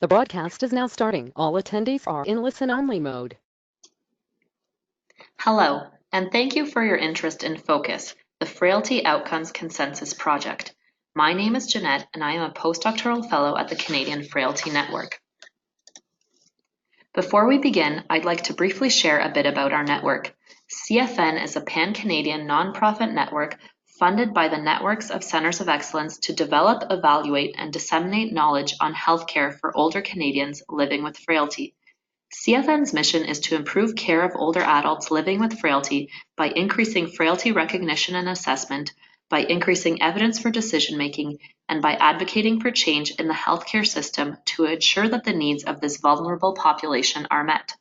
The broadcast is now starting. All attendees are in listen-only mode. Hello, and thank you for your interest in FOCUS, the Frailty Outcomes Consensus Project. My name is Jeanette, and I am a postdoctoral fellow at the Canadian Frailty Network. Before we begin, I'd like to briefly share a bit about our network. CFN is a pan-Canadian nonprofit network funded by the Networks of Centres of Excellence to develop, evaluate, and disseminate knowledge on healthcare for older Canadians living with frailty. CFN's mission is to improve care of older adults living with frailty by increasing frailty recognition and assessment, by increasing evidence for decision-making, and by advocating for change in the healthcare system to ensure that the needs of this vulnerable population are met.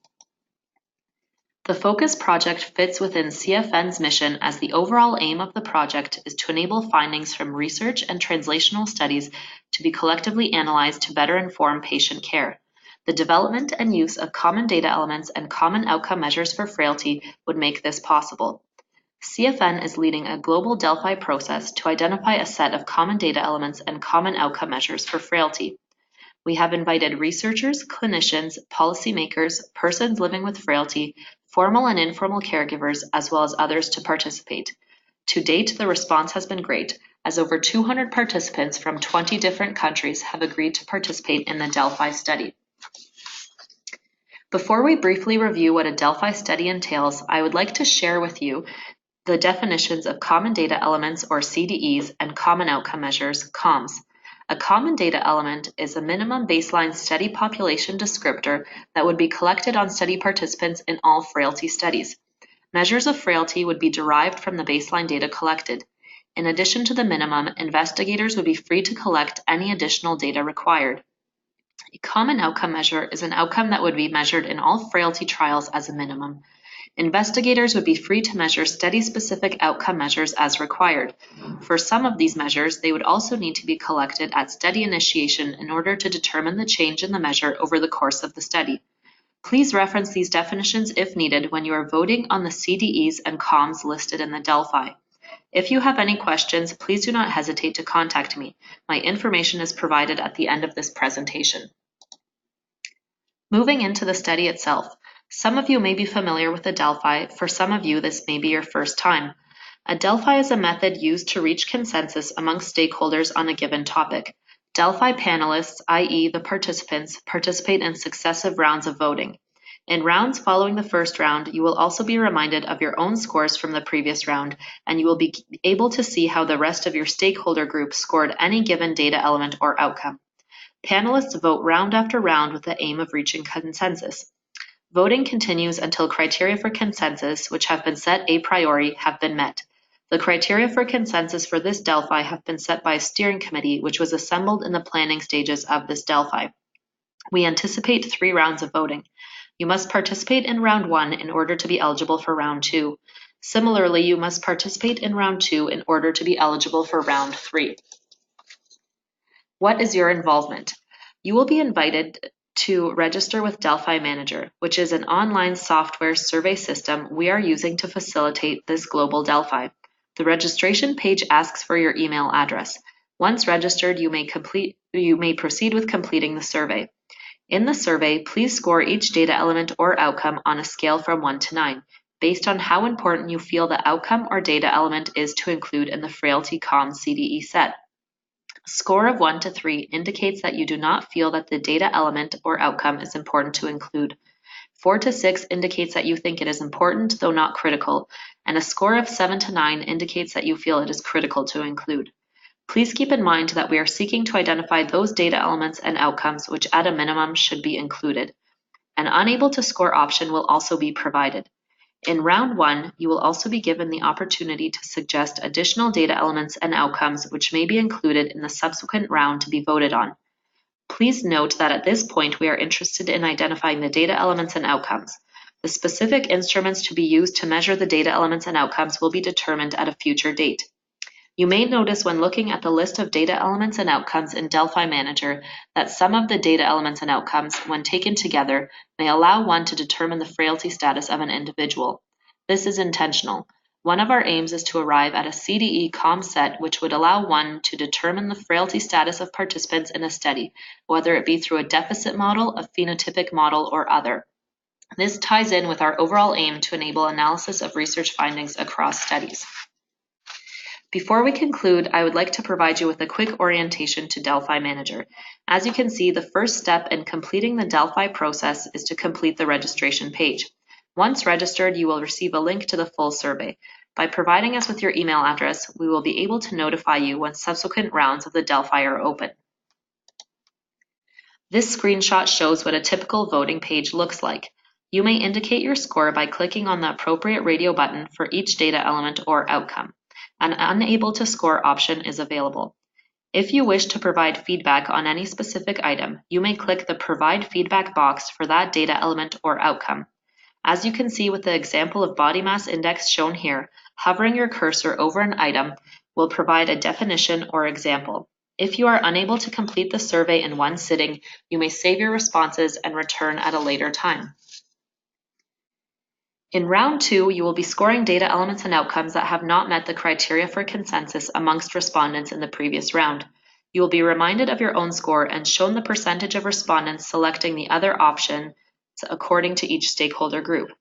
The FOCUS project fits within CFN's mission as the overall aim of the project is to enable findings from research and translational studies to be collectively analyzed to better inform patient care. The development and use of common data elements and common outcome measures for frailty would make this possible. CFN is leading a global Delphi process to identify a set of common data elements and common outcome measures for frailty. We have invited researchers, clinicians, policymakers, persons living with frailty, formal and informal caregivers, as well as others to participate. To date, the response has been great, as over 200 participants from 20 different countries have agreed to participate in the Delphi study. Before we briefly review what a Delphi study entails, I would like to share with you the definitions of common data elements, or CDEs, and common outcome measures, COMs. A common data element is a minimum baseline study population descriptor that would be collected on study participants in all frailty studies. Measures of frailty would be derived from the baseline data collected. In addition to the minimum, investigators would be free to collect any additional data required. A common outcome measure is an outcome that would be measured in all frailty trials as a minimum. Investigators would be free to measure study-specific outcome measures as required. For some of these measures, they would also need to be collected at study initiation in order to determine the change in the measure over the course of the study. Please reference these definitions if needed when you are voting on the CDEs and COMs listed in the Delphi. If you have any questions, please do not hesitate to contact me. My information is provided at the end of this presentation. Moving into the study itself, some of you may be familiar with the Delphi. For some of you, this may be your first time. A Delphi is a method used to reach consensus among stakeholders on a given topic. Delphi panelists, i.e. the participants, participate in successive rounds of voting. In rounds following the first round, you will also be reminded of your own scores from the previous round, and you will be able to see how the rest of your stakeholder group scored any given data element or outcome. Panelists vote round after round with the aim of reaching consensus. Voting continues until criteria for consensus, which have been set a priori, have been met. The criteria for consensus for this Delphi have been set by a steering committee, which was assembled in the planning stages of this Delphi. We anticipate 3 rounds of voting. You must participate in round 1 in order to be eligible for round 2. Similarly, you must participate in round 2 in order to be eligible for round 3. What is your involvement? You will be invited to register with Delphi Manager, which is an online software survey system we are using to facilitate this global Delphi. The registration page asks for your email address. Once registered, you may proceed with completing the survey. In the survey, please score each data element or outcome on a scale from 1 to 9, based on how important you feel the outcome or data element is to include in the Frailty COM CDE set. A score of 1 to 3 indicates that you do not feel that the data element or outcome is important to include. 4 to 6 indicates that you think it is important, though not critical, and a score of 7 to 9 indicates that you feel it is critical to include. Please keep in mind that we are seeking to identify those data elements and outcomes which at a minimum should be included. An unable to score option will also be provided. In round 1, you will also be given the opportunity to suggest additional data elements and outcomes which may be included in the subsequent round to be voted on. Please note that at this point we are interested in identifying the data elements and outcomes. The specific instruments to be used to measure the data elements and outcomes will be determined at a future date. You may notice when looking at the list of data elements and outcomes in Delphi Manager that some of the data elements and outcomes, when taken together, may allow one to determine the frailty status of an individual. This is intentional. One of our aims is to arrive at a CDE COM set which would allow one to determine the frailty status of participants in a study, whether it be through a deficit model, a phenotypic model, or other. This ties in with our overall aim to enable analysis of research findings across studies. Before we conclude, I would like to provide you with a quick orientation to Delphi Manager. As you can see, the first step in completing the Delphi process is to complete the registration page. Once registered, you will receive a link to the full survey. By providing us with your email address, we will be able to notify you when subsequent rounds of the Delphi are open. This screenshot shows what a typical voting page looks like. You may indicate your score by clicking on the appropriate radio button for each data element or outcome. An Unable to Score option is available. If you wish to provide feedback on any specific item, you may click the Provide Feedback box for that data element or outcome. As you can see with the example of body mass index shown here, hovering your cursor over an item will provide a definition or example. If you are unable to complete the survey in one sitting, you may save your responses and return at a later time. In round 2, you will be scoring data elements and outcomes that have not met the criteria for consensus amongst respondents in the previous round. You will be reminded of your own score and shown the percentage of respondents selecting the other option according to each stakeholder group.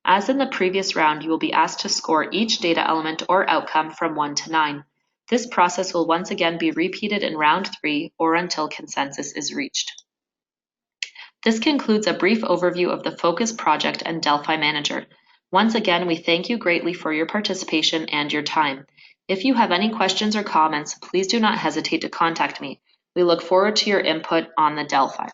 As in the previous round, you will be asked to score each data element or outcome from 1 to 9. This process will once again be repeated in round 3 or until consensus is reached. This concludes a brief overview of the Focus project and Delphi Manager. Once again, we thank you greatly for your participation and your time. If you have any questions or comments, please do not hesitate to contact me. We look forward to your input on the Delphi.